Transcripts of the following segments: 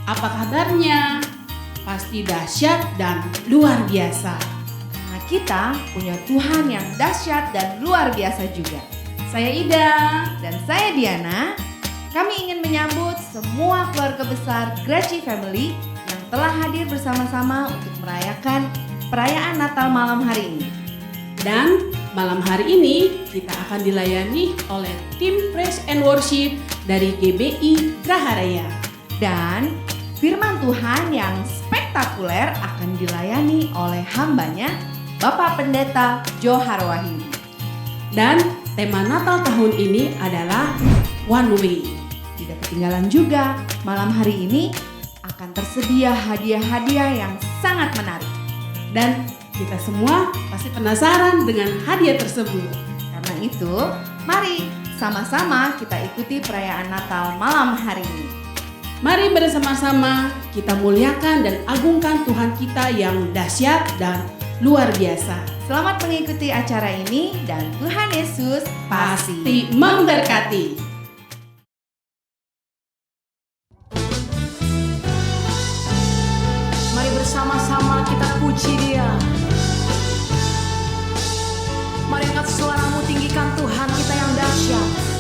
Apa kabarnya? Pasti dahsyat dan luar biasa. Karena kita punya Tuhan yang dahsyat dan luar biasa juga. Saya Ida. Dan saya Diana. Kami ingin menyambut semua keluarga besar Gracie Family yang telah hadir bersama-sama untuk merayakan perayaan Natal malam hari ini. Dan malam hari ini kita akan dilayani oleh tim Praise and Worship dari GBI Graharaya. Dan firman Tuhan yang spektakuler akan dilayani oleh hambanya Bapak Pendeta Johar Wahyudi. Dan tema Natal tahun ini adalah One Way. Tidak ketinggalan juga, malam hari ini akan tersedia hadiah-hadiah yang sangat menarik. Dan kita semua pasti penasaran dengan hadiah tersebut. Karena itu, mari sama-sama kita ikuti perayaan Natal malam hari ini. Mari bersama-sama kita muliakan dan agungkan Tuhan kita yang dahsyat dan luar biasa. Selamat mengikuti acara ini dan Tuhan Yesus Pasti memberkati. Mari bersama-sama kita puji Dia. Mari angkat suaramu, tinggikan Tuhan kita yang dahsyat.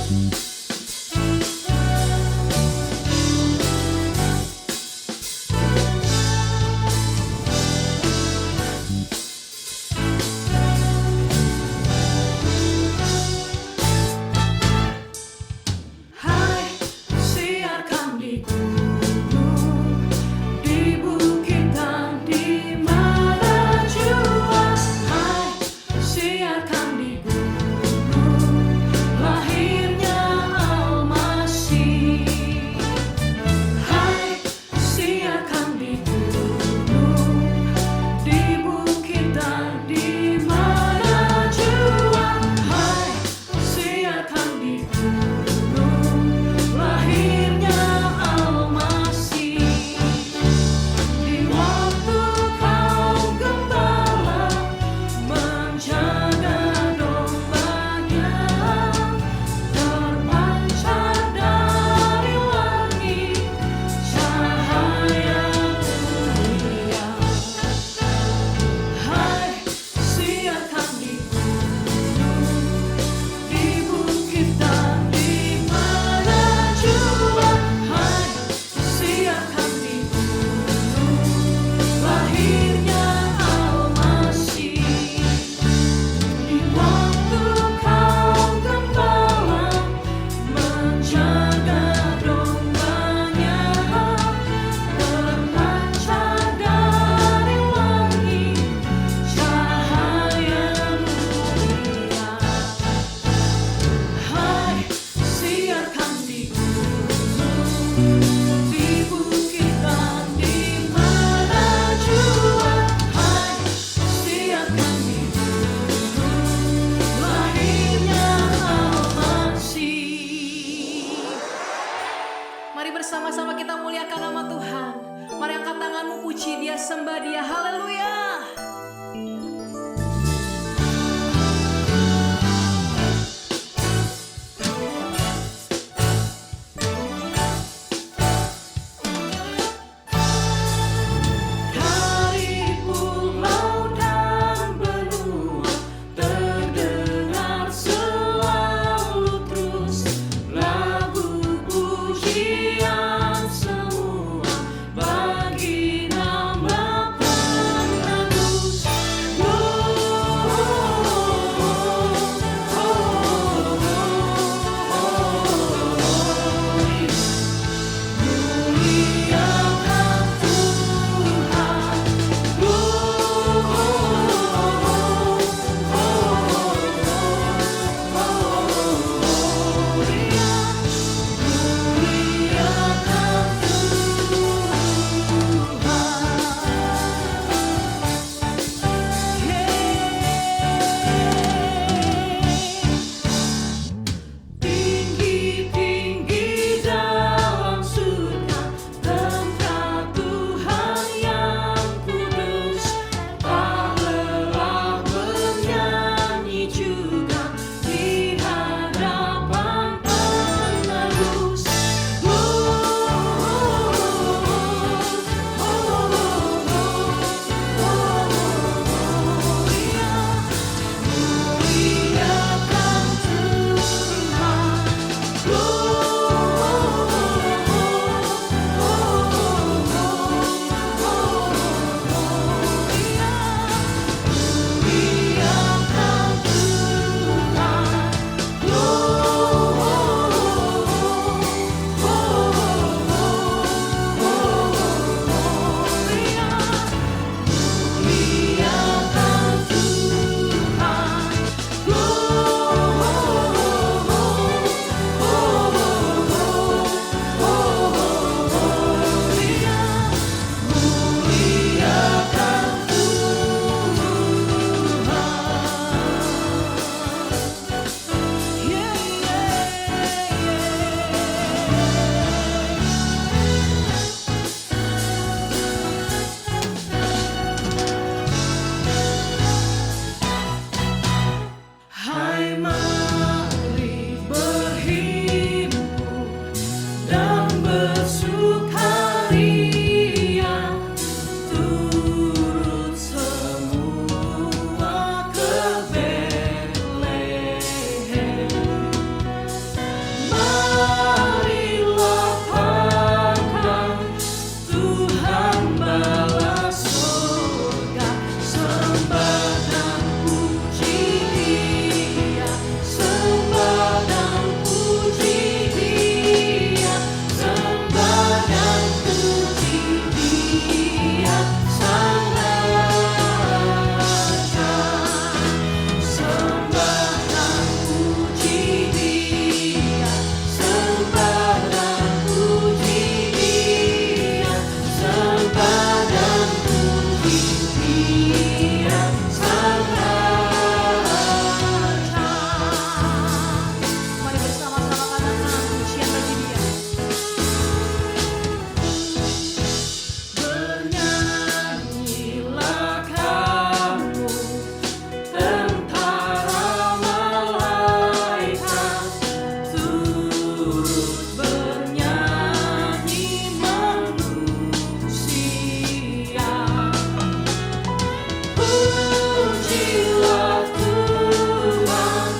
Terpujilah Tuhan,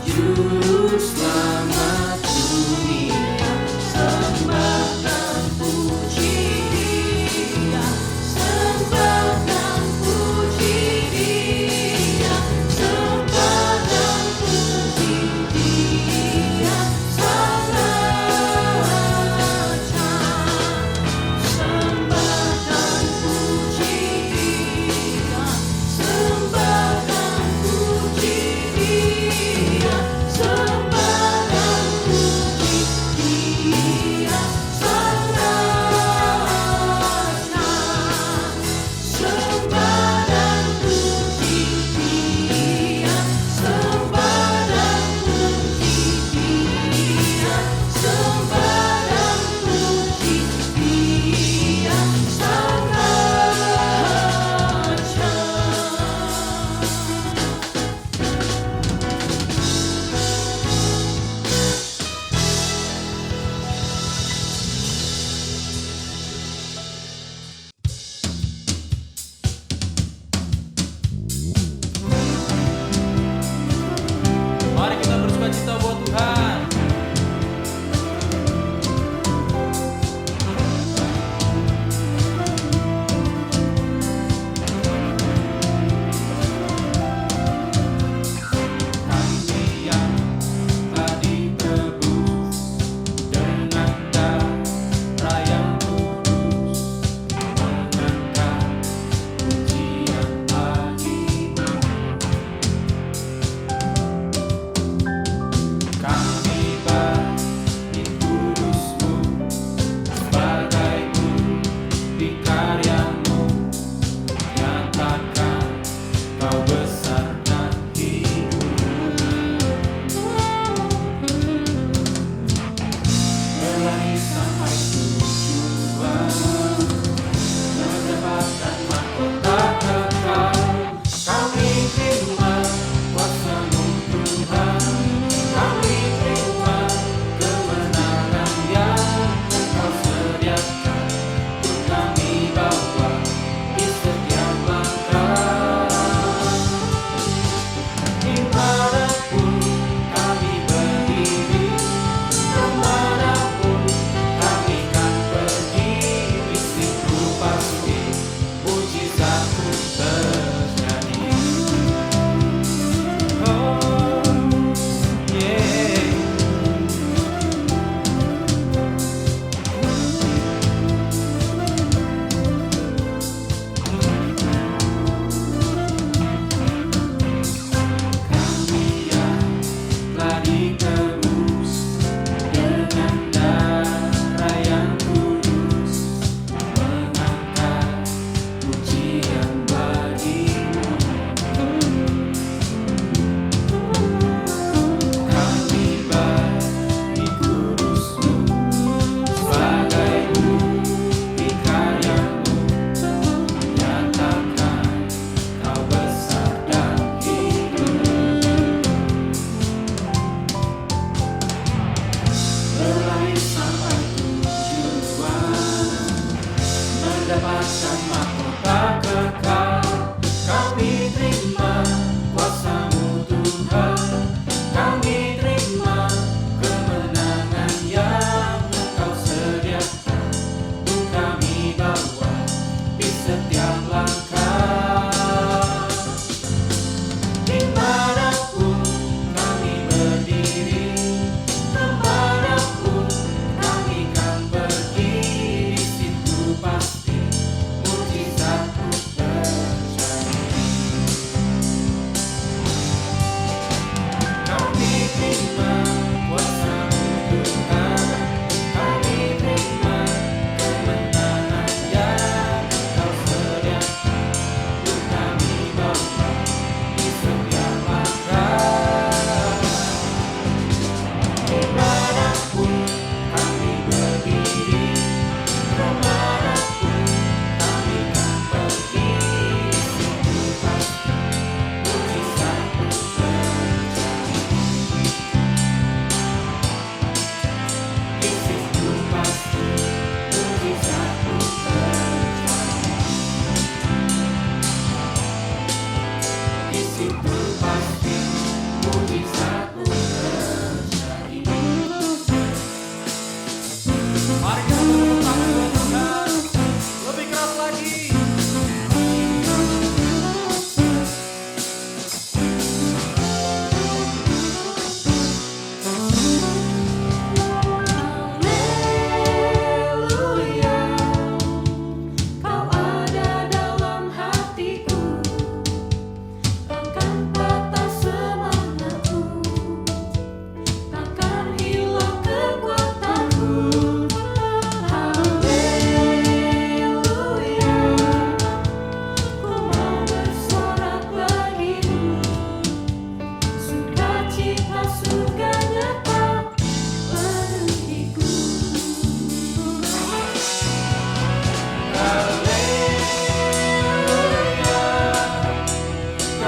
Juru Selamat dunia. Sembah dan puji Dia, sembah dan puji Dia, sembah dan puji Dia, Sang Raja. Sembah dan puji Dia, sembah dan puji Dia, sembah dan puji Dia, Sang Raja. Sembah dan puji Dia, sembah dan puji Dia, sembah dan puji Dia, Sang Raja. Mari kita bersukacita buat Tuhan. Kami yang telah ditebus dengan darah yang kudus, mengangkat pujian bagimu. Kami bagi kudus-Mu sebagai bukti karya-Mu, nyatakan Kau besar dan hidup. Berlari sampai tujuan, mendapatkan mahkota kekal. Kami terima kuasa-Mu Tuhan, kami terima kemenangan yang Engkau sediakan untuk kami bawa di setiap langkah.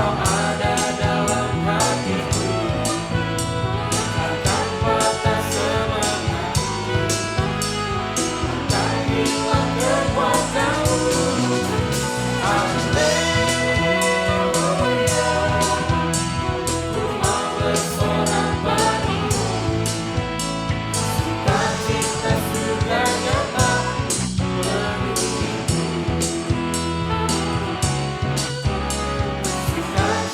Kau ada dalam hatiku, takkan patah semangatku, takkan hilang kekuatanmu. Haleluya, ku mau bersorak padamu, sukacita surga nyata penuhi hidup. Sukacita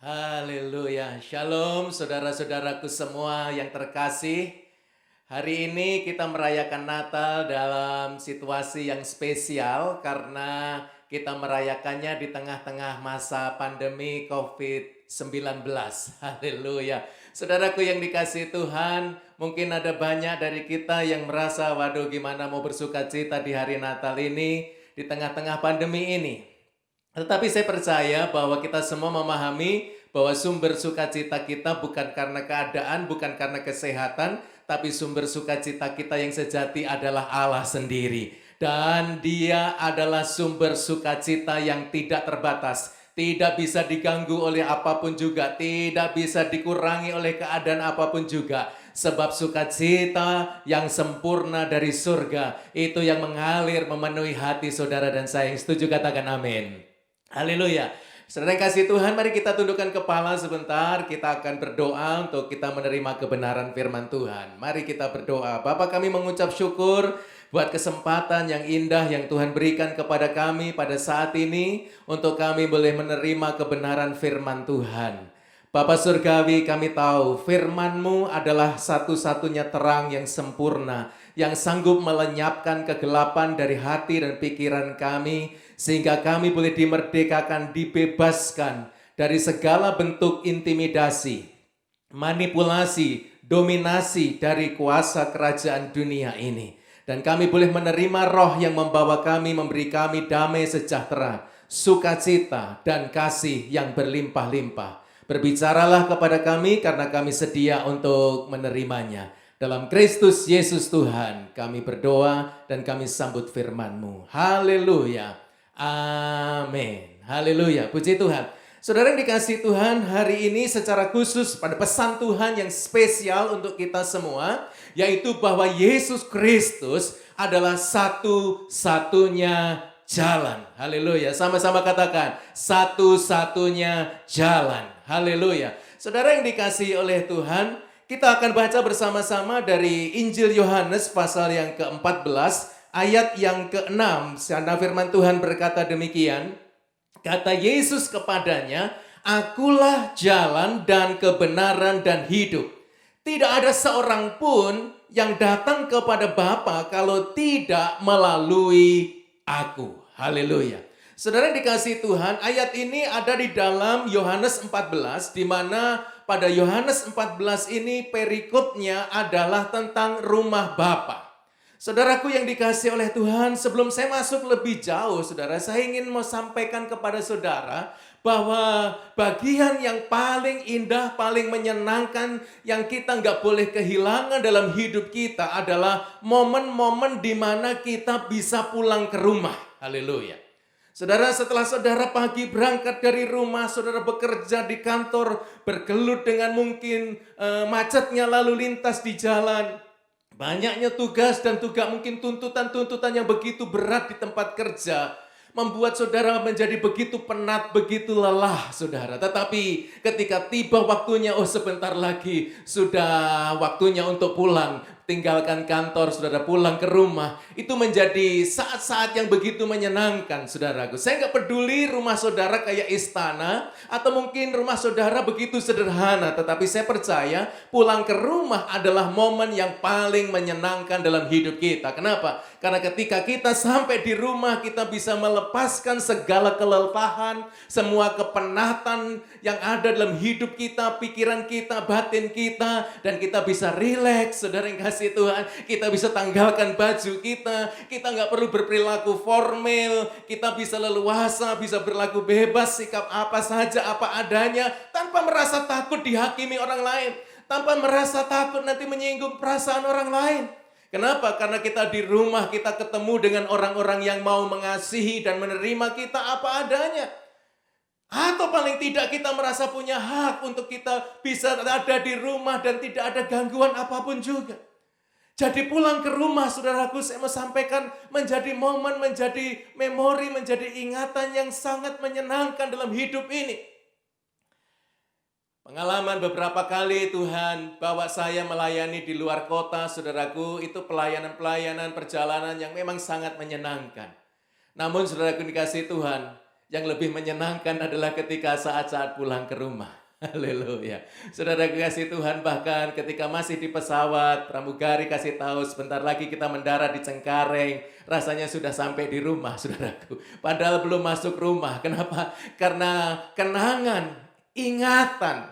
Haleluya. Shalom saudara-saudaraku semua yang terkasih. Hari ini kita merayakan Natal dalam situasi yang spesial karena kita merayakannya di tengah-tengah masa pandemi COVID-19. Haleluya. Saudaraku yang dikasihi Tuhan, mungkin ada banyak dari kita yang merasa, waduh gimana mau bersukacita di hari Natal ini, di tengah-tengah pandemi ini. Tetapi saya percaya bahwa kita semua memahami bahwa sumber sukacita kita bukan karena keadaan, bukan karena kesehatan, tapi sumber sukacita kita yang sejati adalah Allah sendiri. Dan Dia adalah sumber sukacita yang tidak terbatas, tidak bisa diganggu oleh apapun juga, tidak bisa dikurangi oleh keadaan apapun juga. Sebab sukacita yang sempurna dari surga, itu yang mengalir memenuhi hati saudara dan saya. Setuju katakan amin. Haleluya. Saudara yang kasih Tuhan, mari kita tundukkan kepala sebentar. Kita akan berdoa untuk kita menerima kebenaran firman Tuhan. Mari kita berdoa. Bapa, kami mengucap syukur buat kesempatan yang indah yang Tuhan berikan kepada kami pada saat ini, untuk kami boleh menerima kebenaran firman Tuhan. Bapa Surgawi, kami tahu firman-Mu adalah satu-satunya terang yang sempurna, yang sanggup melenyapkan kegelapan dari hati dan pikiran kami, sehingga kami boleh dimerdekakan, dibebaskan dari segala bentuk intimidasi, manipulasi, dominasi dari kuasa kerajaan dunia ini. Dan kami boleh menerima roh yang membawa kami, memberi kami damai sejahtera, sukacita, dan kasih yang berlimpah-limpah. Berbicaralah kepada kami karena kami sedia untuk menerimanya. Dalam Kristus Yesus Tuhan kami berdoa dan kami sambut firman-Mu. Haleluya. Amin. Haleluya. Puji Tuhan. Saudara yang dikasihi Tuhan, hari ini secara khusus pada pesan Tuhan yang spesial untuk kita semua, yaitu bahwa Yesus Kristus adalah satu-satunya jalan. Haleluya. Sama-sama katakan, satu-satunya jalan. Haleluya. Saudara yang dikasihi oleh Tuhan, kita akan baca bersama-sama dari Injil Yohanes pasal yang ke-14, ayat yang ke-6. Karena firman Tuhan berkata demikian, kata Yesus kepadanya, "Akulah jalan dan kebenaran dan hidup. Tidak ada seorang pun yang datang kepada Bapa kalau tidak melalui Aku." Haleluya. Saudara yang dikasihi Tuhan, ayat ini ada di dalam Yohanes 14, di mana pada Yohanes 14 ini perikopnya adalah tentang rumah Bapa. Saudaraku yang dikasihi oleh Tuhan, sebelum saya masuk lebih jauh, saudara, saya ingin mau sampaikan kepada saudara bahwa bagian yang paling indah, paling menyenangkan yang kita nggak boleh kehilangan dalam hidup kita adalah momen-momen di mana kita bisa pulang ke rumah. Haleluya. Saudara, setelah saudara pagi berangkat dari rumah, saudara bekerja di kantor, bergelut dengan mungkin macetnya lalu lintas di jalan, banyaknya tugas dan juga mungkin tuntutan-tuntutan yang begitu berat di tempat kerja, membuat saudara menjadi begitu penat, begitu lelah, saudara. Tetapi ketika tiba waktunya, sebentar lagi sudah waktunya untuk pulang, tinggalkan kantor, saudara, pulang ke rumah, itu menjadi saat-saat yang begitu menyenangkan, saudaraku. Saya nggak peduli rumah saudara kayak istana, atau mungkin rumah saudara begitu sederhana, tetapi saya percaya pulang ke rumah adalah momen yang paling menyenangkan dalam hidup kita. Kenapa? Karena ketika kita sampai di rumah, kita bisa melepaskan segala kelelahan, semua kepenatan yang ada dalam hidup kita, pikiran kita, batin kita, dan kita bisa rileks, saudara yang kasih Tuhan. Kita bisa tanggalkan baju kita nggak perlu berperilaku formal, kita bisa leluasa, bisa berlaku bebas, sikap apa saja, apa adanya, tanpa merasa takut dihakimi orang lain, tanpa merasa takut nanti menyinggung perasaan orang lain. Kenapa? Karena kita di rumah, kita ketemu dengan orang-orang yang mau mengasihi dan menerima kita apa adanya. Atau paling tidak kita merasa punya hak untuk kita bisa ada di rumah dan tidak ada gangguan apapun juga. Jadi pulang ke rumah, saudaraku, saya mau sampaikan menjadi momen, menjadi memori, menjadi ingatan yang sangat menyenangkan dalam hidup ini. Pengalaman beberapa kali Tuhan bawa saya melayani di luar kota, saudaraku, itu pelayanan-pelayanan perjalanan yang memang sangat menyenangkan. Namun saudaraku dikasihi Tuhan, Yang lebih menyenangkan adalah ketika saat-saat pulang ke rumah. Haleluya. Saudara kasih Tuhan, bahkan ketika masih di pesawat, pramugari kasih tahu sebentar lagi kita mendarat di Cengkareng. Rasanya sudah sampai di rumah, saudaraku. Padahal belum masuk rumah. Kenapa? Karena kenangan, ingatan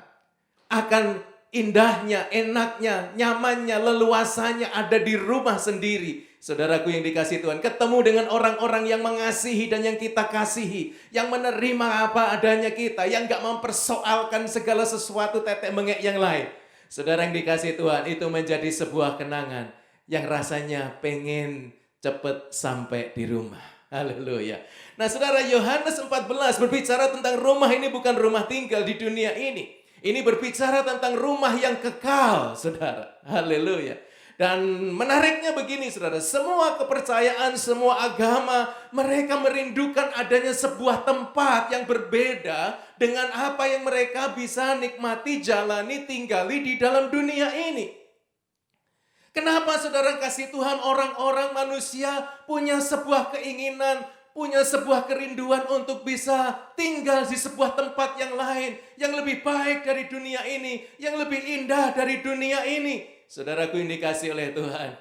akan indahnya, enaknya, nyamannya, leluasanya ada di rumah sendiri. Saudaraku yang dikasihi Tuhan, ketemu dengan orang-orang yang mengasihi dan yang kita kasihi, yang menerima apa adanya kita, yang gak mempersoalkan segala sesuatu tetek mengek yang lain. Saudara yang dikasihi Tuhan, itu menjadi sebuah kenangan yang rasanya pengen cepet sampai di rumah. Haleluya. Nah saudara, Yohanes 14 berbicara tentang rumah ini bukan rumah tinggal di dunia ini. Ini berbicara tentang rumah yang kekal, saudara. Haleluya. Dan menariknya begini, saudara. Semua kepercayaan, semua agama, mereka merindukan adanya sebuah tempat yang berbeda dengan apa yang mereka bisa nikmati, jalani, tinggali di dalam dunia ini. Kenapa saudara kasih Tuhan, orang-orang manusia punya sebuah keinginan, punya sebuah kerinduan untuk bisa tinggal di sebuah tempat yang lain, yang lebih baik dari dunia ini, yang lebih indah dari dunia ini. Saudaraku yang dikasih oleh Tuhan,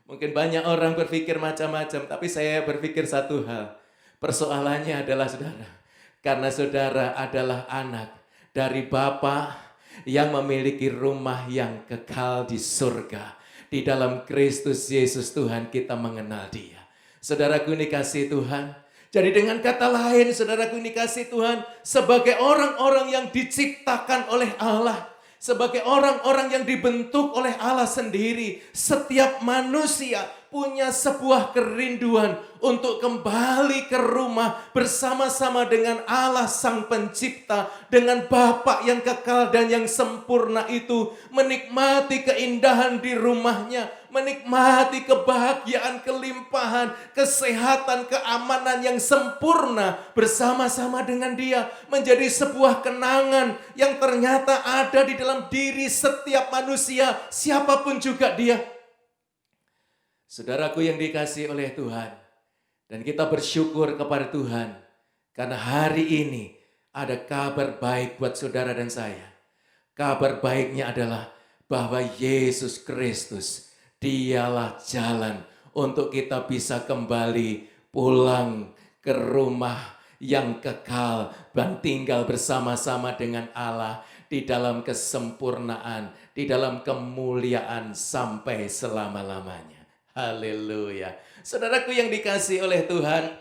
mungkin banyak orang berpikir macam-macam, tapi saya berpikir satu hal. Persoalannya adalah saudara, karena saudara adalah anak dari Bapa yang memiliki rumah yang kekal di surga. Di dalam Kristus Yesus Tuhan kita mengenal Dia. Saudaraku yang dikasih Tuhan, jadi dengan kata lain, saudaraku yang dikasih Tuhan, sebagai orang-orang yang diciptakan oleh Allah, sebagai orang-orang yang dibentuk oleh Allah sendiri, setiap manusia punya sebuah kerinduan untuk kembali ke rumah bersama-sama dengan Allah Sang Pencipta, dengan Bapa yang kekal dan yang sempurna itu, menikmati keindahan di rumahnya, menikmati kebahagiaan, kelimpahan, kesehatan, keamanan yang sempurna bersama-sama dengan Dia, menjadi sebuah kenangan yang ternyata ada di dalam diri setiap manusia, siapapun juga dia. Saudaraku yang dikasihi oleh Tuhan, dan kita bersyukur kepada Tuhan karena hari ini ada kabar baik buat saudara dan saya. Kabar baiknya adalah bahwa Yesus Kristus, Dialah jalan untuk kita bisa kembali pulang ke rumah yang kekal dan tinggal bersama-sama dengan Allah di dalam kesempurnaan, di dalam kemuliaan sampai selama-lamanya. Haleluya. Saudaraku yang dikasihi oleh Tuhan,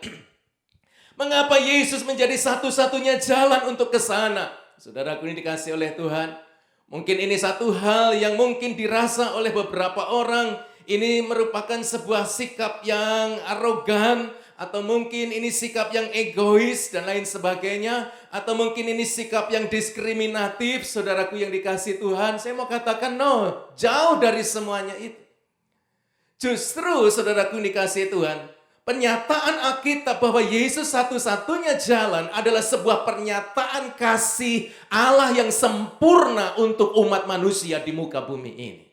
mengapa Yesus menjadi satu-satunya jalan untuk ke sana? Saudaraku yang dikasihi oleh Tuhan, mungkin ini satu hal yang mungkin dirasa oleh beberapa orang, ini merupakan sebuah sikap yang arogan, atau mungkin ini sikap yang egois dan lain sebagainya, atau mungkin ini sikap yang diskriminatif. Saudaraku yang dikasihi Tuhan, saya mau katakan no, jauh dari semuanya itu. Justru saudaraku dikasihi Tuhan, pernyataan Alkitab bahwa Yesus satu-satunya jalan adalah sebuah pernyataan kasih Allah yang sempurna untuk umat manusia di muka bumi ini.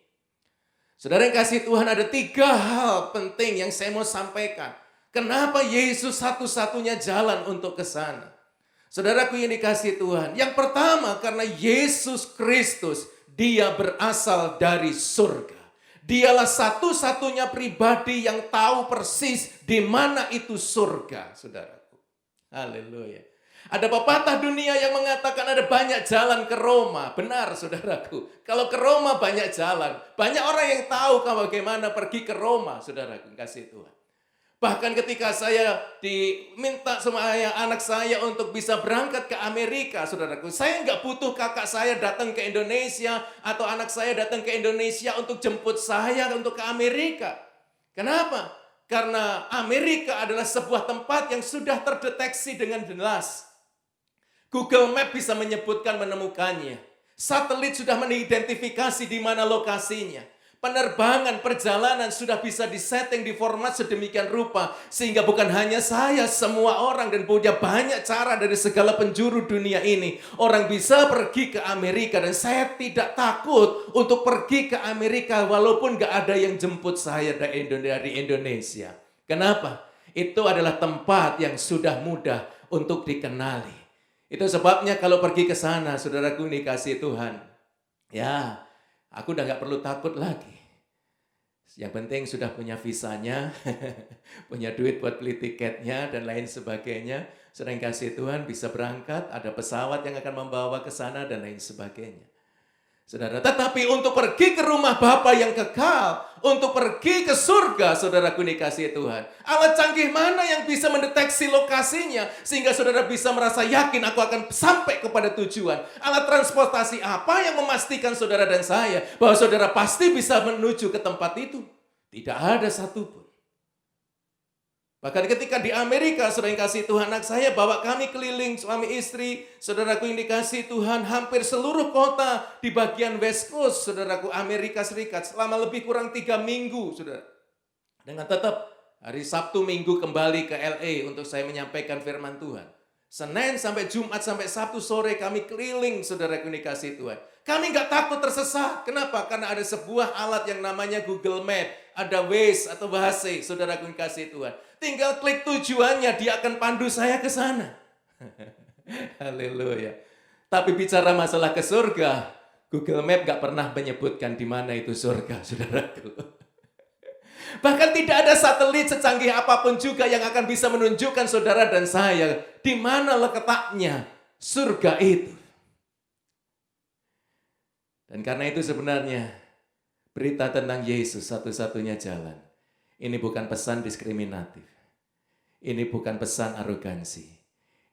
Saudara yang kasih Tuhan, ada 3 hal penting yang saya mau sampaikan. Kenapa Yesus satu-satunya jalan untuk ke sana? Saudaraku yang dikasihi Tuhan, yang pertama karena Yesus Kristus, Dia berasal dari surga. Dialah satu-satunya pribadi yang tahu persis di mana itu surga, saudaraku. Haleluya. Ada pepatah dunia yang mengatakan ada banyak jalan ke Roma. Benar, saudaraku. Kalau ke Roma banyak jalan. Banyak orang yang tahu bagaimana pergi ke Roma, saudaraku. Kasih Tuhan. Bahkan ketika saya diminta sama anak saya untuk bisa berangkat ke Amerika, saudaraku. Saya nggak butuh kakak saya datang ke Indonesia atau anak saya datang ke Indonesia untuk jemput saya untuk ke Amerika. Kenapa? Karena Amerika adalah sebuah tempat yang sudah terdeteksi dengan jelas. Google Map bisa menyebutkan menemukannya. Satelit sudah mengidentifikasi di mana lokasinya. Penerbangan, perjalanan sudah bisa disetting di format sedemikian rupa. Sehingga bukan hanya saya, semua orang dan punya banyak cara dari segala penjuru dunia ini. Orang bisa pergi ke Amerika dan saya tidak takut untuk pergi ke Amerika walaupun gak ada yang jemput saya dari Indonesia. Kenapa? Itu adalah tempat yang sudah mudah untuk dikenali. Itu sebabnya kalau pergi ke sana, saudaraku ini kasih Tuhan, ya aku udah gak perlu takut lagi. Yang penting sudah punya visanya, punya duit buat beli tiketnya dan lain sebagainya. Saudara yang kasih Tuhan bisa berangkat, ada pesawat yang akan membawa ke sana dan lain sebagainya. Saudara, tetapi untuk pergi ke rumah Bapa yang kekal, untuk pergi ke surga, saudaraku dikasihi Tuhan. Alat canggih mana yang bisa mendeteksi lokasinya, sehingga saudara bisa merasa yakin aku akan sampai kepada tujuan. Alat transportasi apa yang memastikan saudara dan saya, bahwa saudara pasti bisa menuju ke tempat itu? Tidak ada satupun. Bahkan ketika di Amerika, saudara yang kasih Tuhan, anak saya bawa kami keliling, suami istri, saudaraku yang dikasih Tuhan, hampir seluruh kota di bagian West Coast, saudaraku Amerika Serikat, selama lebih kurang 3 minggu, saudara. Dengan tetap hari Sabtu Minggu kembali ke LA untuk saya menyampaikan firman Tuhan. Senin sampai Jumat sampai Sabtu sore kami keliling, saudaraku yang dikasih Tuhan. Kami nggak takut tersesat. Kenapa? Karena ada sebuah alat yang namanya Google Map. Ada Waze atau Bahasa, saudaraku yang kasih Tuhan. Tinggal klik tujuannya, dia akan pandu saya ke sana. Haleluya. Tapi bicara masalah ke surga, Google Map gak pernah menyebutkan di mana itu surga, saudaraku. Bahkan tidak ada satelit secanggih apapun juga yang akan bisa menunjukkan saudara dan saya di mana letaknya surga itu. Dan karena itu sebenarnya berita tentang Yesus satu-satunya jalan. Ini bukan pesan diskriminatif. Ini bukan pesan arogansi.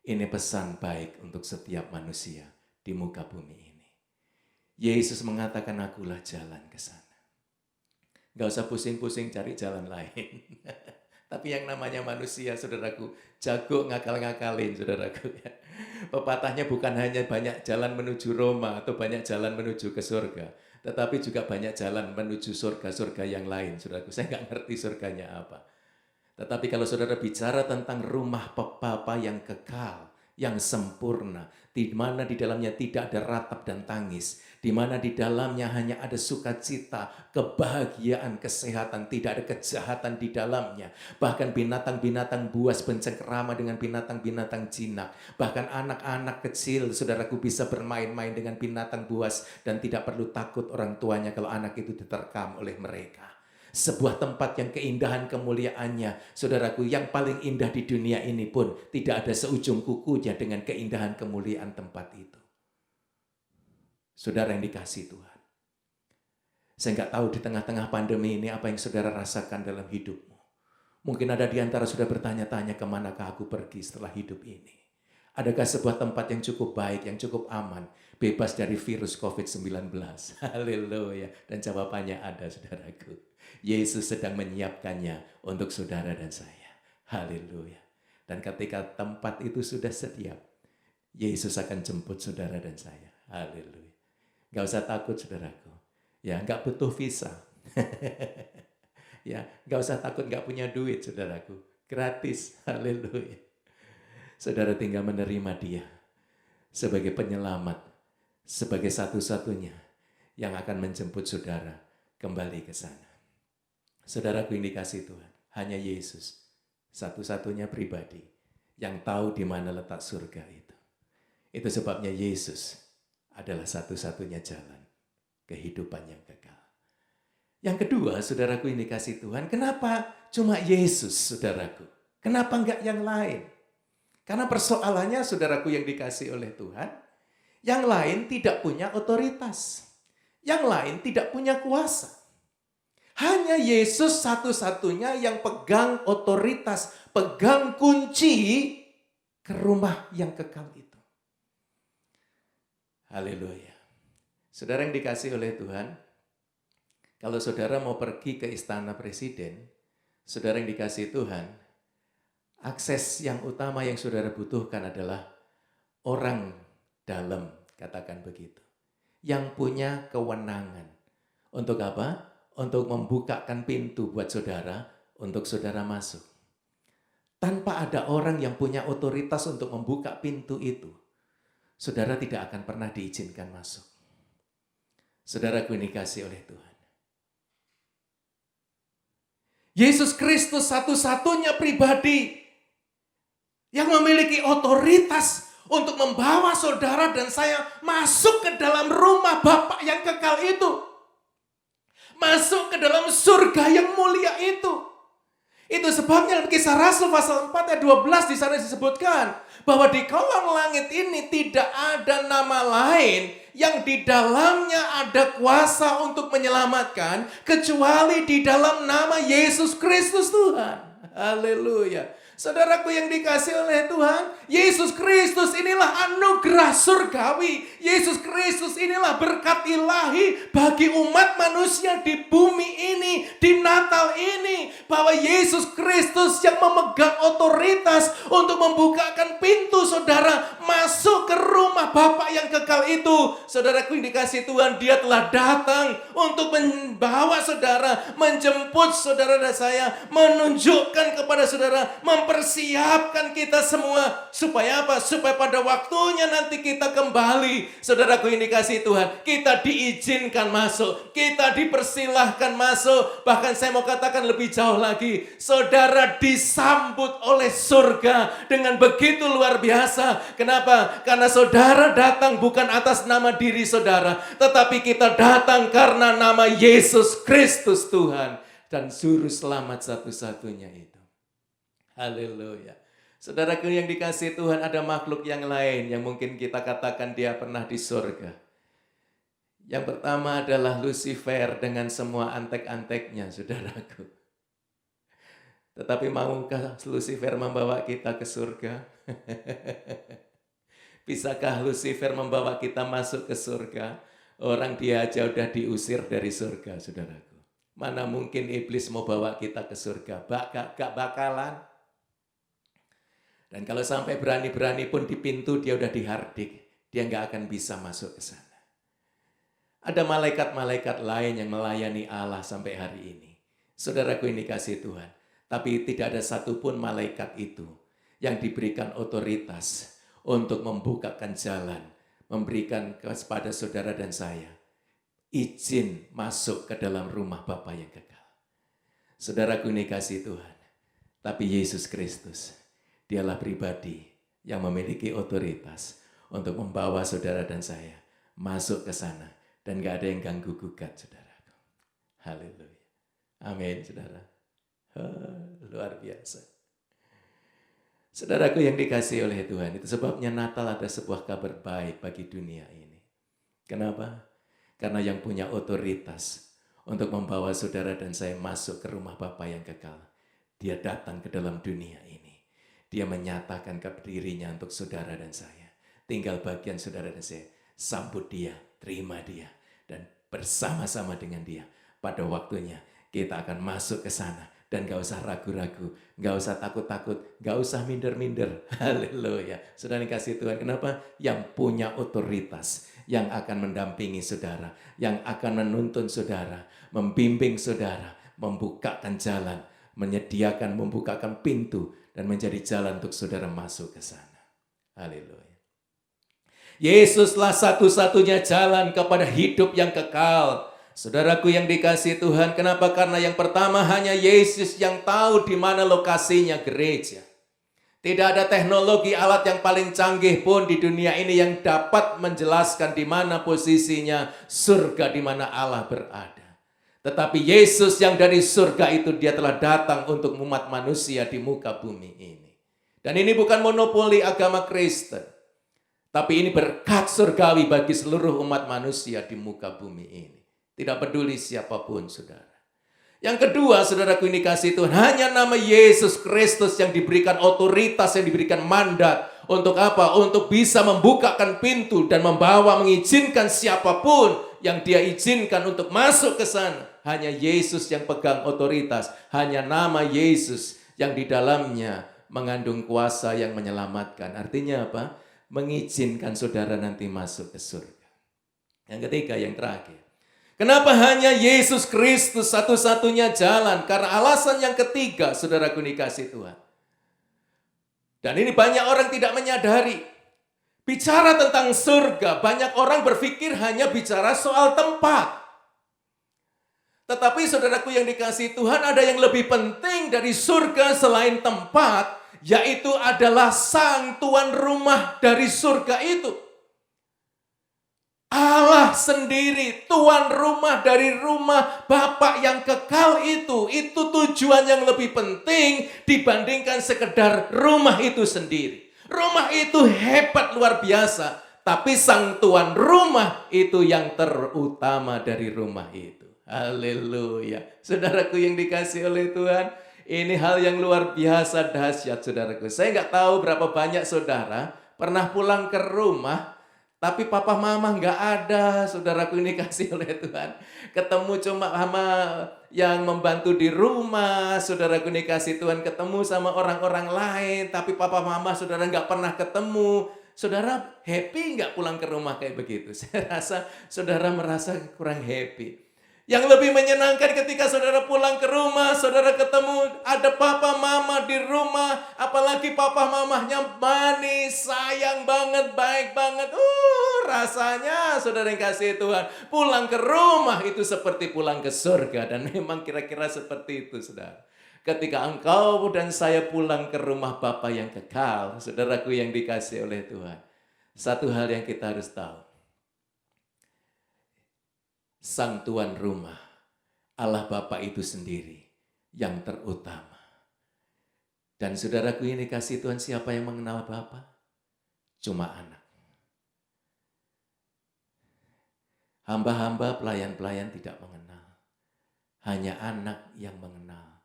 Ini pesan baik untuk setiap manusia di muka bumi ini. Yesus mengatakan, akulah jalan ke sana. Gak usah pusing-pusing cari jalan lain. Tapi yang namanya manusia, saudaraku, jago ngakal-ngakalin, saudaraku. Pepatahnya bukan hanya banyak jalan menuju Roma atau banyak jalan menuju ke surga, tetapi juga banyak jalan menuju surga-surga yang lain, saudaraku. Saya nggak ngerti surganya apa. Tetapi kalau saudara bicara tentang rumah Bapa yang kekal, yang sempurna, di mana di dalamnya tidak ada ratap dan tangis, di mana di dalamnya hanya ada sukacita, kebahagiaan, kesehatan, tidak ada kejahatan di dalamnya. Bahkan binatang-binatang buas bencengkerama dengan binatang-binatang jinak. Bahkan anak-anak kecil, saudaraku, bisa bermain-main dengan binatang buas dan tidak perlu takut orang tuanya kalau anak itu diterkam oleh mereka. Sebuah tempat yang keindahan kemuliaannya, saudaraku, yang paling indah di dunia ini pun tidak ada seujung kukunya dengan keindahan kemuliaan tempat itu. Saudara yang dikasihi Tuhan, saya nggak tahu di tengah-tengah pandemi ini apa yang saudara rasakan dalam hidupmu. Mungkin ada di antara saudara bertanya-tanya, kemanakah aku pergi setelah hidup ini? Adakah sebuah tempat yang cukup baik, yang cukup aman, bebas dari virus COVID-19? Haleluya. Dan jawabannya ada, saudaraku. Yesus sedang menyiapkannya untuk saudara dan saya. Haleluya. Dan ketika tempat itu sudah siap, Yesus akan jemput saudara dan saya. Haleluya. Gak usah takut, saudaraku. Ya, gak butuh visa. Ya, gak usah takut gak punya duit, saudaraku. Gratis. Haleluya. Saudara tinggal menerima dia sebagai penyelamat, sebagai satu-satunya yang akan menjemput saudara kembali ke sana. Saudaraku yang dikasihi Tuhan, hanya Yesus satu-satunya pribadi yang tahu di mana letak surga itu. Itu sebabnya Yesus adalah satu-satunya jalan kehidupan yang kekal. Yang kedua, saudaraku yang dikasihi Tuhan, kenapa cuma Yesus, saudaraku? Kenapa enggak yang lain? Karena persoalannya, saudaraku yang dikasihi oleh Tuhan, yang lain tidak punya otoritas. Yang lain tidak punya kuasa. Hanya Yesus satu-satunya yang pegang otoritas, pegang kunci ke rumah yang kekal itu. Haleluya. Saudara yang dikasihi oleh Tuhan, kalau saudara mau pergi ke istana presiden, saudara yang dikasihi Tuhan, akses yang utama yang saudara butuhkan adalah orang dalam, katakan begitu, yang punya kewenangan. Untuk apa? Untuk membukakan pintu buat saudara, untuk saudara masuk. Tanpa ada orang yang punya otoritas untuk membuka pintu itu, saudara tidak akan pernah diizinkan masuk. Saudaraku yang dikasihi oleh Tuhan, Yesus Kristus satu-satunya pribadi yang memiliki otoritas untuk membawa saudara dan saya masuk ke dalam rumah Bapa yang kekal itu. Masuk ke dalam surga yang mulia itu. Itu sebabnya dalam Kisah Rasul pasal 4 ayat 12 di sana disebutkan bahwa di kolong langit ini tidak ada nama lain yang di dalamnya ada kuasa untuk menyelamatkan kecuali di dalam nama Yesus Kristus Tuhan. Haleluya. Saudaraku yang dikasih oleh Tuhan, Yesus Kristus inilah anugerah surgawi. Yesus Kristus inilah berkat ilahi bagi umat manusia di bumi ini, di Natal ini. Bahwa Yesus Kristus yang memegang otoritas untuk membukakan pintu saudara masuk ke rumah Bapa yang kekal itu. Saudaraku yang dikasih Tuhan, Dia telah datang untuk membawa saudara, menjemput saudara dan saya, menunjukkan kepada saudara, mempersiapkan kita semua. Supaya apa? Supaya pada waktunya nanti kita kembali. Saudaraku yang dikasih Tuhan, kita diizinkan masuk. Kita dipersilahkan masuk. Bahkan saya mau katakan lebih jauh lagi. Saudara disambut oleh surga dengan begitu luar biasa. Kenapa? Karena saudara datang bukan atas nama diri saudara. Tetapi kita datang karena nama Yesus Kristus Tuhan. Dan Juru Selamat satu-satunya itu. Haleluya. Saudaraku yang dikasih Tuhan, ada makhluk yang lain yang mungkin kita katakan dia pernah di surga. Yang pertama adalah Lucifer dengan semua antek-anteknya, saudaraku. Tetapi maukah Lucifer membawa kita ke surga? Bisakah Lucifer membawa kita masuk ke surga? Orang dia aja udah diusir dari surga, saudaraku. Mana mungkin iblis mau bawa kita ke surga? Gak bakalan. Dan kalau sampai berani-berani pun di pintu dia udah dihardik. Dia nggak akan bisa masuk ke sana. Ada malaikat-malaikat lain yang melayani Allah sampai hari ini. Saudaraku ini kasih Tuhan. Tapi tidak ada satupun malaikat itu yang diberikan otoritas untuk membukakan jalan. Memberikan kepada saudara dan saya izin masuk ke dalam rumah Bapa yang kekal. Saudaraku ini kasih Tuhan. Tapi Yesus Kristus, Dialah pribadi yang memiliki otoritas untuk membawa saudara dan saya masuk ke sana. Dan gak ada yang ganggu gugat, saudaraku. Haleluya. Amin, saudara. Luar biasa. Saudaraku yang dikasihi oleh Tuhan, itu sebabnya Natal ada sebuah kabar baik bagi dunia ini. Kenapa? Karena yang punya otoritas untuk membawa saudara dan saya masuk ke rumah Bapa yang kekal, Dia datang ke dalam dunia ini. Dia menyatakan dirinya untuk saudara dan saya. Tinggal bagian saudara dan saya sambut Dia, terima Dia, dan bersama-sama dengan Dia. Pada waktunya kita akan masuk ke sana. Dan gak usah ragu-ragu, gak usah takut-takut, gak usah minder-minder. Haleluya. Saudara dikasih Tuhan, kenapa? Yang punya otoritas, yang akan mendampingi saudara, yang akan menuntun saudara, membimbing saudara, membukakan jalan, menyediakan, membukakan pintu, dan menjadi jalan untuk saudara masuk ke sana. Haleluya. Yesuslah satu-satunya jalan kepada hidup yang kekal. Saudaraku yang dikasihi Tuhan, kenapa? Karena yang pertama hanya Yesus yang tahu di mana lokasinya gereja. Tidak ada teknologi alat yang paling canggih pun di dunia ini yang dapat menjelaskan di mana posisinya surga, di mana Allah berada. Tetapi Yesus yang dari surga itu Dia telah datang untuk umat manusia di muka bumi ini. Dan ini bukan monopoli agama Kristen. Tapi ini berkat surgawi bagi seluruh umat manusia di muka bumi ini. Tidak peduli siapapun, saudara. Yang kedua, saudaraku ini kasih Tuhan, hanya nama Yesus Kristus yang diberikan otoritas, yang diberikan mandat. Untuk apa? Untuk bisa membukakan pintu dan membawa, mengizinkan siapapun yang Dia izinkan untuk masuk ke sana. Hanya Yesus yang pegang otoritas. Hanya nama Yesus yang di dalamnya mengandung kuasa yang menyelamatkan. Artinya apa? Mengizinkan saudara nanti masuk ke surga. Yang ketiga, yang terakhir. Kenapa hanya Yesus Kristus satu-satunya jalan? Karena alasan yang ketiga, saudaraku dikasih Tuhan. Dan ini banyak orang tidak menyadari. Bicara tentang surga, banyak orang berpikir hanya bicara soal tempat. Tetapi saudaraku yang dikasihi Tuhan, ada yang lebih penting dari surga selain tempat, yaitu adalah sang tuan rumah dari surga itu. Allah sendiri, tuan rumah dari rumah Bapa yang kekal itu tujuan yang lebih penting dibandingkan sekedar rumah itu sendiri. Rumah itu hebat luar biasa, tapi sang tuan rumah itu yang terutama dari rumah itu. Haleluya. Saudaraku yang dikasihi oleh Tuhan, ini hal yang luar biasa dahsyat saudaraku. Saya nggak tahu berapa banyak saudara pernah pulang ke rumah, tapi papa mama nggak ada, saudaraku ini kasih oleh Tuhan. Ketemu cuma sama yang membantu di rumah, saudaraku ini kasih Tuhan. Ketemu sama orang-orang lain, tapi papa mama saudara nggak pernah ketemu. Saudara happy nggak pulang ke rumah kayak begitu? Saya rasa saudara merasa kurang happy. Yang lebih menyenangkan ketika saudara pulang ke rumah, saudara ketemu ada papa mama di rumah, apalagi papa mamanya manis, sayang banget, baik banget. Rasanya saudara yang kasih Tuhan, pulang ke rumah itu seperti pulang ke surga, dan memang kira-kira seperti itu saudara. Ketika engkau dan saya pulang ke rumah Bapa yang kekal, saudaraku yang dikasih oleh Tuhan, satu hal yang kita harus tahu. Sang tuan rumah, Allah Bapa itu sendiri yang terutama. Dan saudaraku yang dikasih Tuhan, siapa yang mengenal Bapa? Cuma anak. Hamba-hamba, pelayan-pelayan tidak mengenal. Hanya anak yang mengenal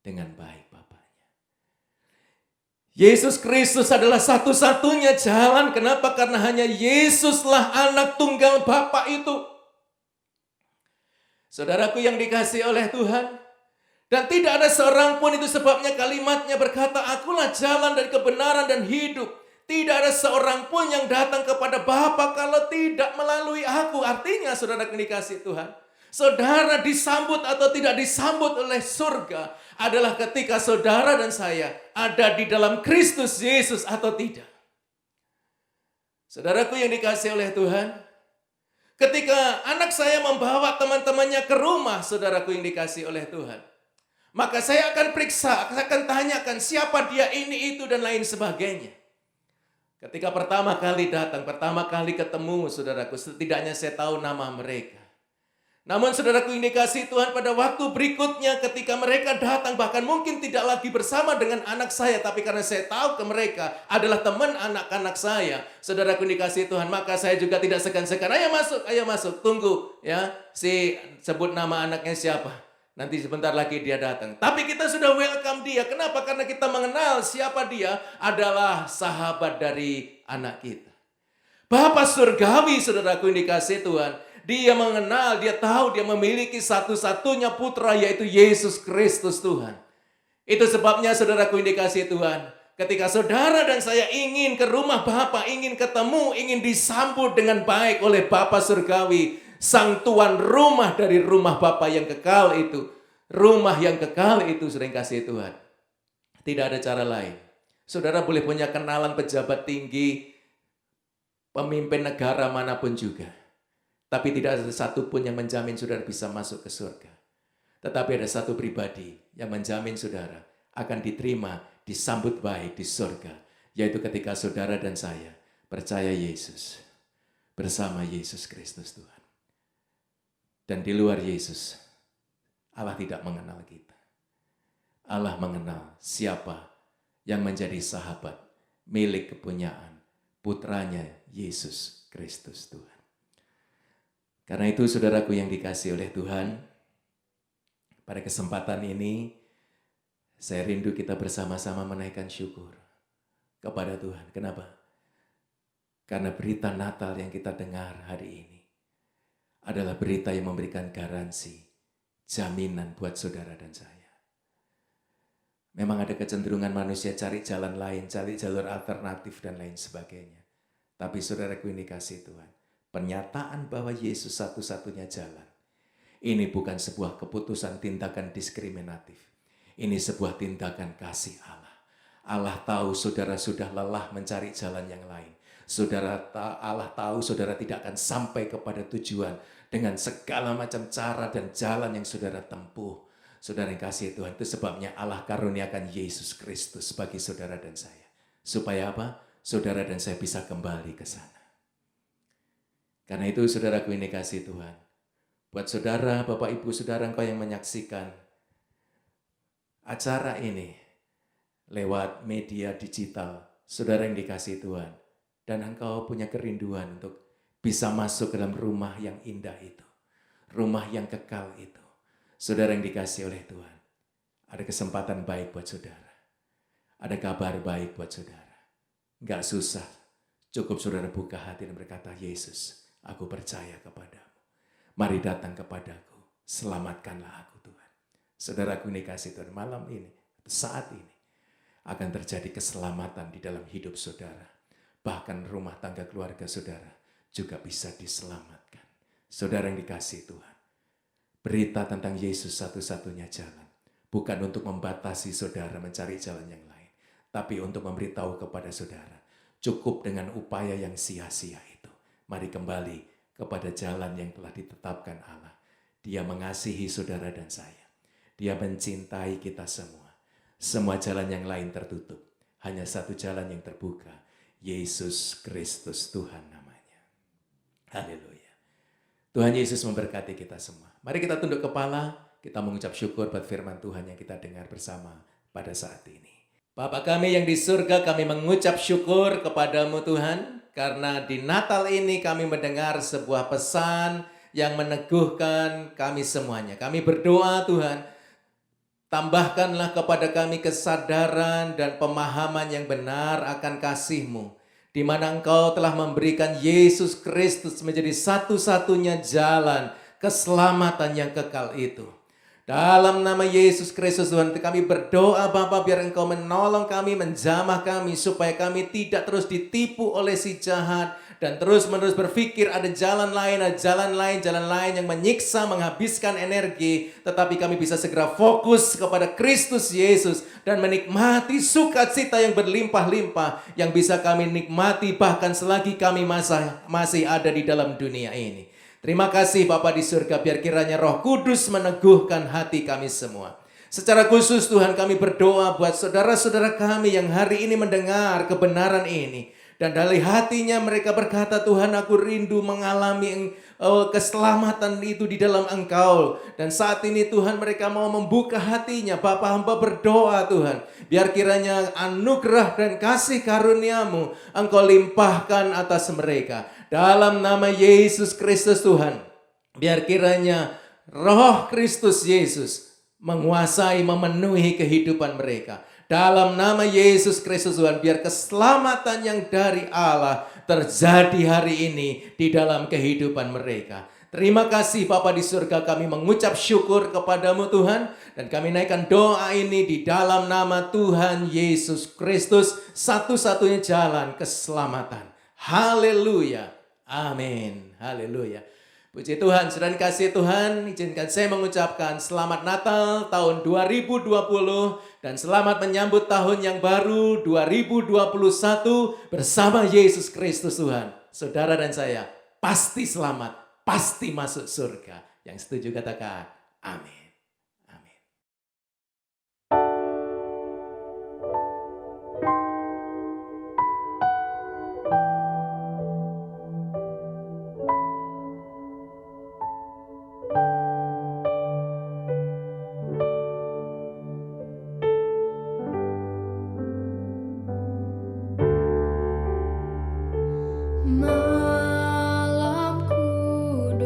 dengan baik Bapaknya. Yesus Kristus adalah satu-satunya jalan. Kenapa? Karena hanya Yesuslah anak tunggal Bapa itu. Saudaraku yang dikasihi oleh Tuhan, dan tidak ada seorang pun, itu sebabnya kalimatnya berkata, akulah jalan dan kebenaran dan hidup. Tidak ada seorang pun yang datang kepada Bapa kalau tidak melalui aku. Artinya saudara yang dikasihi Tuhan, saudara disambut atau tidak disambut oleh surga adalah ketika saudara dan saya ada di dalam Kristus Yesus atau tidak. Saudaraku yang dikasihi oleh Tuhan, ketika anak saya membawa teman-temannya ke rumah, saudaraku yang dikasihi oleh Tuhan, maka saya akan periksa, saya akan tanyakan siapa dia, ini, itu, dan lain sebagainya. Ketika pertama kali datang, pertama kali ketemu, saudaraku, setidaknya saya tahu nama mereka. Namun saudaraku yang dikasihi Tuhan, pada waktu berikutnya ketika mereka datang, bahkan mungkin tidak lagi bersama dengan anak saya, tapi karena saya tahu ke mereka adalah teman anak-anak saya, saudaraku yang dikasihi Tuhan, maka saya juga tidak segan-segan, ayo masuk, tunggu ya, sebut nama anaknya siapa, nanti sebentar lagi dia datang. Tapi kita sudah welcome dia, kenapa? Karena kita mengenal siapa dia adalah sahabat dari anak kita. Bapa surgawi, saudaraku yang dikasihi Tuhan, dia mengenal, dia tahu, dia memiliki satu-satunya putra, yaitu Yesus Kristus Tuhan. Itu sebabnya saudaraku yang dikasihi Tuhan, ketika saudara dan saya ingin ke rumah Bapa, ingin ketemu, ingin disambut dengan baik oleh Bapa surgawi, sang tuan rumah dari rumah Bapa yang kekal itu, rumah yang kekal itu, saudara yang kasih Tuhan, tidak ada cara lain. Saudara boleh punya kenalan pejabat tinggi, pemimpin negara manapun juga, tapi tidak ada satupun yang menjamin saudara bisa masuk ke surga. Tetapi ada satu pribadi yang menjamin saudara akan diterima, disambut baik di surga, yaitu ketika saudara dan saya percaya Yesus bersama Yesus Kristus Tuhan. Dan di luar Yesus, Allah tidak mengenal kita. Allah mengenal siapa yang menjadi sahabat milik kepunyaan putranya Yesus Kristus Tuhan. Karena itu saudaraku yang dikasihi oleh Tuhan, pada kesempatan ini saya rindu kita bersama-sama menaikkan syukur kepada Tuhan. Kenapa? Karena berita Natal yang kita dengar hari ini adalah berita yang memberikan garansi, jaminan buat saudara dan saya. Memang ada kecenderungan manusia cari jalan lain, cari jalur alternatif dan lain sebagainya. Tapi saudaraku yang dikasihi Tuhan, pernyataan bahwa Yesus satu-satunya jalan, ini bukan sebuah keputusan tindakan diskriminatif. Ini sebuah tindakan kasih Allah. Allah tahu saudara sudah lelah mencari jalan yang lain. Allah tahu saudara tidak akan sampai kepada tujuan dengan segala macam cara dan jalan yang saudara tempuh. Saudara yang kasih Tuhan, itu sebabnya Allah karuniakan Yesus Kristus bagi saudara dan saya. Supaya apa? Saudara dan saya bisa kembali ke sana. Karena itu saudaraku ini kasih Tuhan. Buat saudara, Bapak Ibu, saudara engkau yang menyaksikan acara ini lewat media digital, saudara yang dikasih Tuhan. Dan engkau punya kerinduan untuk bisa masuk ke dalam rumah yang indah itu. Rumah yang kekal itu. Saudara yang dikasih oleh Tuhan. Ada kesempatan baik buat saudara. Ada kabar baik buat saudara. Enggak susah. Cukup saudara buka hati dan berkata, Yesus, aku percaya kepadamu. Mari datang kepadaku. Selamatkanlah aku Tuhan. Saudaraku ini kasih Tuhan, malam ini, saat ini, akan terjadi keselamatan di dalam hidup saudara. Bahkan rumah tangga keluarga saudara juga bisa diselamatkan. Saudara yang dikasih Tuhan. Berita tentang Yesus satu-satunya jalan. Bukan untuk membatasi saudara mencari jalan yang lain. Tapi untuk memberitahu kepada saudara. Cukup dengan upaya yang sia-sia itu. Mari kembali kepada jalan yang telah ditetapkan Allah. Dia mengasihi saudara dan saya. Dia mencintai kita semua. Semua jalan yang lain tertutup. Hanya satu jalan yang terbuka. Yesus Kristus Tuhan namanya. Haleluya. Tuhan Yesus memberkati kita semua. Mari kita tunduk kepala, kita mengucap syukur buat firman Tuhan yang kita dengar bersama pada saat ini. Bapa kami yang di surga, kami mengucap syukur kepadamu Tuhan, karena di Natal ini kami mendengar sebuah pesan yang meneguhkan kami semuanya. Kami berdoa Tuhan, tambahkanlah kepada kami kesadaran dan pemahaman yang benar akan kasih-Mu, di mana Engkau telah memberikan Yesus Kristus menjadi satu-satunya jalan keselamatan yang kekal itu. Dalam nama Yesus Kristus Tuhan, kami berdoa Bapa, biar Engkau menolong kami, menjamah kami, supaya kami tidak terus ditipu oleh si jahat, dan terus-menerus berpikir ada jalan lain yang menyiksa, menghabiskan energi. Tetapi kami bisa segera fokus kepada Kristus Yesus dan menikmati sukacita yang berlimpah-limpah yang bisa kami nikmati bahkan selagi kami masih ada di dalam dunia ini. Terima kasih Bapa di surga, biar kiranya Roh Kudus meneguhkan hati kami semua. Secara khusus Tuhan, kami berdoa buat saudara-saudara kami yang hari ini mendengar kebenaran ini. Dan dari hatinya mereka berkata, Tuhan, aku rindu mengalami keselamatan itu di dalam Engkau. Dan saat ini Tuhan, mereka mau membuka hatinya. Bapa, hamba berdoa Tuhan, biar kiranya anugerah dan kasih karunia-Mu Engkau limpahkan atas mereka. Dalam nama Yesus Kristus Tuhan, biar kiranya Roh Kristus Yesus menguasai, memenuhi kehidupan mereka. Dalam nama Yesus Kristus Tuhan, biar keselamatan yang dari Allah terjadi hari ini di dalam kehidupan mereka. Terima kasih Bapa di surga, kami mengucap syukur kepadamu Tuhan. Dan kami naikkan doa ini di dalam nama Tuhan Yesus Kristus, satu-satunya jalan keselamatan. Haleluya. Amin. Haleluya. Puji Tuhan, saudara kasih Tuhan, izinkan saya mengucapkan selamat Natal tahun 2020 dan selamat menyambut tahun yang baru 2021 bersama Yesus Kristus Tuhan. Saudara dan saya pasti selamat, pasti masuk surga. Yang setuju katakan amin. Malam kudus,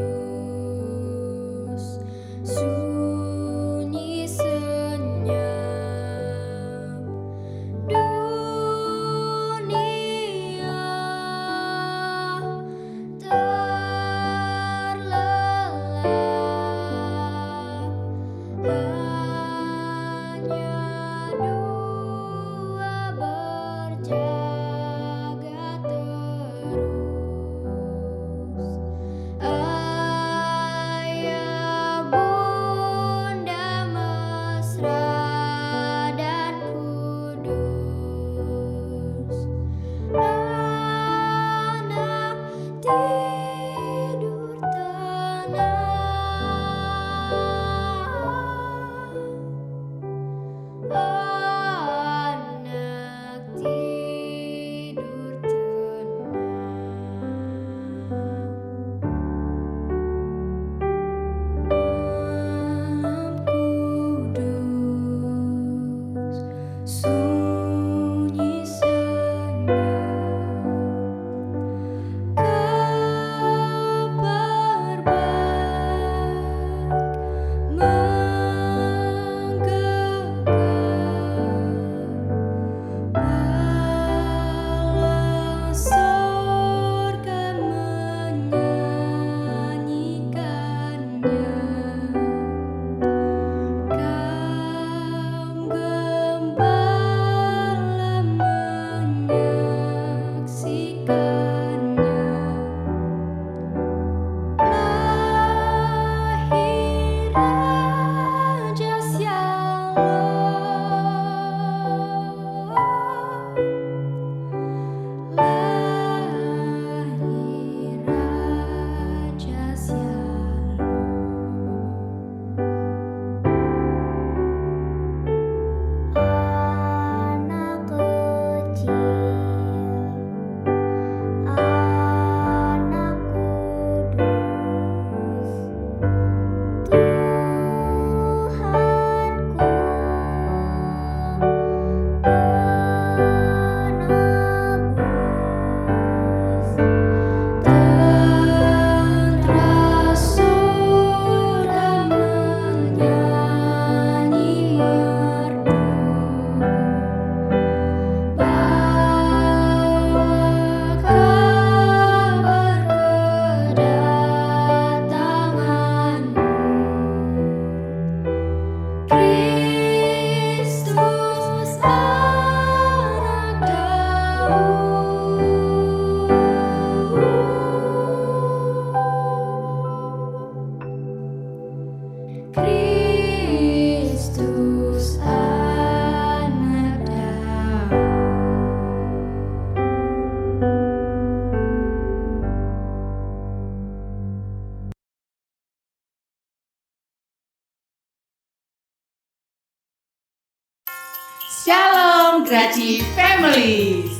Shalom Graci Families.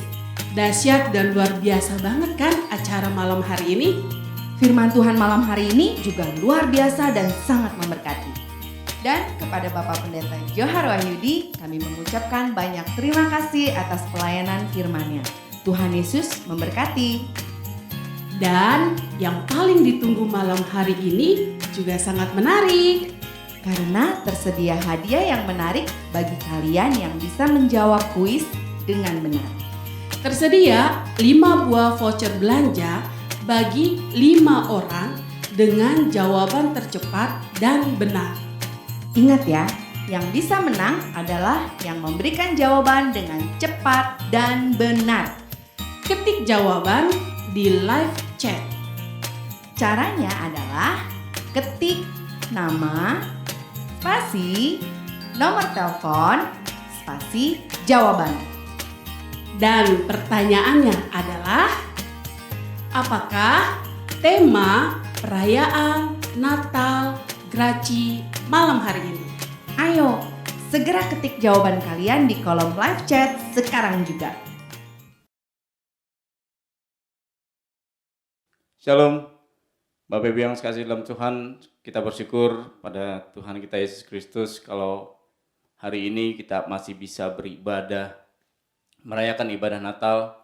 Dahsyat dan luar biasa banget kan acara malam hari ini? Firman Tuhan malam hari ini juga luar biasa dan sangat memberkati. Dan kepada Bapak Pendeta Johar Wahyudi, kami mengucapkan banyak terima kasih atas pelayanan firman-Nya. Tuhan Yesus memberkati. Dan yang paling ditunggu malam hari ini juga sangat menarik. Karena tersedia hadiah yang menarik bagi kalian yang bisa menjawab kuis dengan benar. Tersedia 5 buah voucher belanja bagi 5 orang dengan jawaban tercepat dan benar. Ingat ya, yang bisa menang adalah yang memberikan jawaban dengan cepat dan benar. Ketik jawaban di live chat. Caranya adalah ketik nama, spasi, nomor telepon, spasi jawaban. Dan pertanyaannya adalah, apakah tema perayaan Natal Graci malam hari ini? Ayo, segera ketik jawaban kalian di kolom live chat sekarang juga. Shalom, Bapak Ibu yang sekasih dalam Tuhan, kita bersyukur pada Tuhan kita Yesus Kristus kalau hari ini kita masih bisa beribadah, merayakan ibadah Natal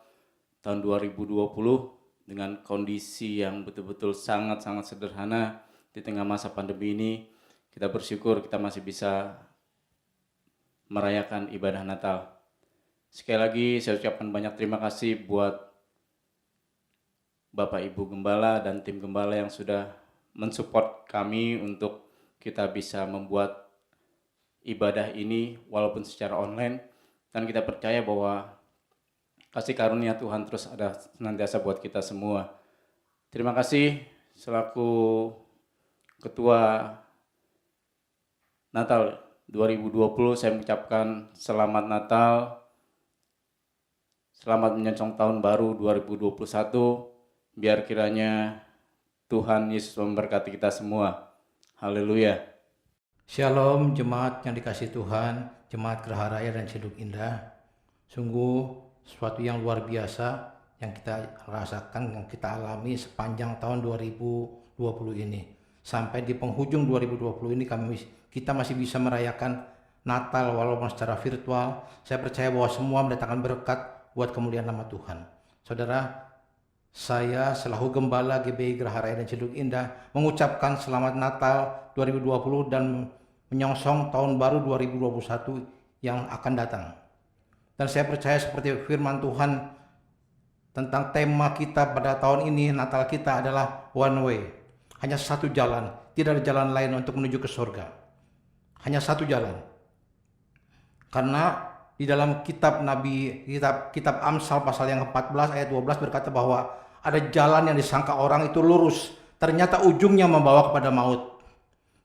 tahun 2020 dengan kondisi yang betul-betul sangat-sangat sederhana di tengah masa pandemi ini. Kita bersyukur kita masih bisa merayakan ibadah Natal. Sekali lagi saya ucapkan banyak terima kasih buat Bapak Ibu Gembala dan tim Gembala yang sudah mensupport kami untuk kita bisa membuat ibadah ini walaupun secara online. Dan kita percaya bahwa kasih karunia Tuhan terus ada senantiasa buat kita semua. Terima kasih selaku Ketua Natal 2020, saya mengucapkan selamat Natal, selamat menyongsong tahun baru 2021. Biar kiranya Tuhan Yesus memberkati kita semua. Haleluya. Shalom jemaat yang dikasihi Tuhan, jemaat Geraha Raya dan Ciduk Indah. Sungguh sesuatu yang luar biasa yang kita rasakan, yang kita alami sepanjang tahun 2020 ini. Sampai di penghujung 2020 ini kita masih bisa merayakan Natal walaupun secara virtual. Saya percaya bahwa semua mendatangkan berkat buat kemuliaan nama Tuhan. Saudara, saya selaku Gembala GBI Geraha Raya dan Ciduk Indah mengucapkan selamat Natal 2020 dan menyongsong tahun baru 2021 yang akan datang. Dan saya percaya seperti firman Tuhan tentang tema kita pada tahun ini, Natal kita adalah one way. Hanya satu jalan, tidak ada jalan lain untuk menuju ke surga. Hanya satu jalan. Karena di dalam kitab kitab Amsal pasal yang ke-14 ayat 12 berkata bahwa ada jalan yang disangka orang itu lurus, ternyata ujungnya membawa kepada maut.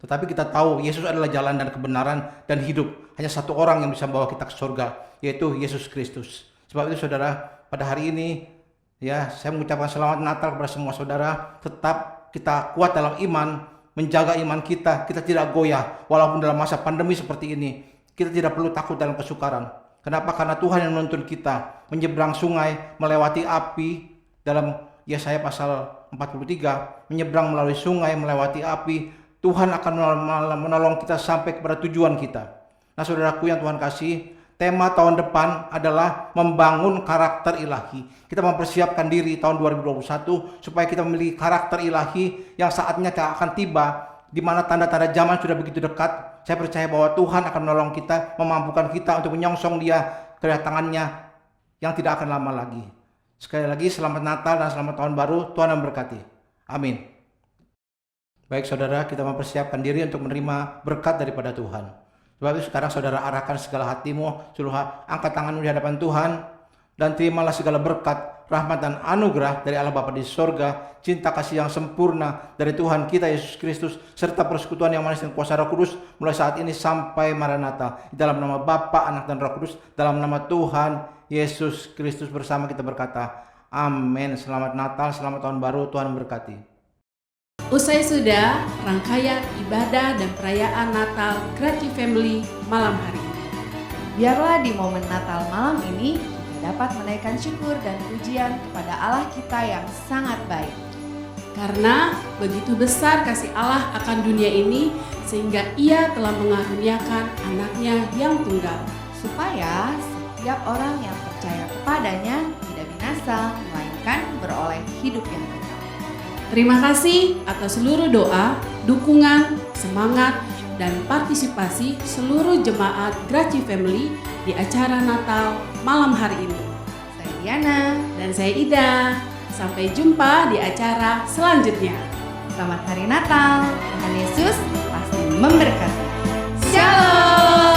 Tetapi kita tahu Yesus adalah jalan dan kebenaran dan hidup. Hanya satu orang yang bisa membawa kita ke surga, yaitu Yesus Kristus. Sebab itu saudara, pada hari ini ya saya mengucapkan selamat Natal kepada semua saudara. Tetap kita kuat dalam iman, menjaga iman kita tidak goyah walaupun dalam masa pandemi seperti ini. Kita tidak perlu takut dalam kesukaran. Kenapa? Karena Tuhan yang menuntun kita menyeberang sungai, melewati api. Dalam Yesaya pasal 43, menyeberang melalui sungai, melewati api. Tuhan akan menolong kita sampai kepada tujuan kita. Nah saudaraku yang Tuhan kasih, tema tahun depan adalah membangun karakter ilahi. Kita mempersiapkan diri tahun 2021 supaya kita memiliki karakter ilahi yang saatnya akan tiba, di mana tanda-tanda zaman sudah begitu dekat. Saya percaya bahwa Tuhan akan menolong kita, memampukan kita untuk menyongsong Dia kedatangannya yang tidak akan lama lagi. Sekali lagi selamat Natal dan selamat tahun baru. Tuhan memberkati. Amin. Baik saudara, kita mempersiapkan diri untuk menerima berkat daripada Tuhan. Sebab itu sekarang saudara arahkan segala hatimu, seluruh angkat tanganmu di hadapan Tuhan, dan terimalah segala berkat, rahmat dan anugerah dari Allah Bapa di sorga, cinta kasih yang sempurna dari Tuhan kita Yesus Kristus, serta persekutuan yang manis dan kuasa Roh Kudus mulai saat ini sampai Maranatha. Di dalam nama Bapa, Anak dan Roh Kudus, dalam nama Tuhan Yesus Kristus bersama kita berkata, amin. Selamat Natal, selamat tahun baru, Tuhan memberkati. Usai sudah rangkaian ibadah dan perayaan Natal Graci Family malam hari ini. Biarlah di momen Natal malam ini kita dapat menaikkan syukur dan pujian kepada Allah kita yang sangat baik. Karena begitu besar kasih Allah akan dunia ini, sehingga Ia telah mengaruniakan anaknya yang tunggal. Supaya setiap orang yang percaya kepadanya tidak binasa, melainkan beroleh hidup yang kekal. Terima kasih atas seluruh doa, dukungan, semangat, dan partisipasi seluruh jemaat Graci Family di acara Natal malam hari ini. Saya Diana. Dan saya Ida. Sampai jumpa di acara selanjutnya. Selamat Hari Natal. Tuhan Yesus pasti memberkati. Shalom.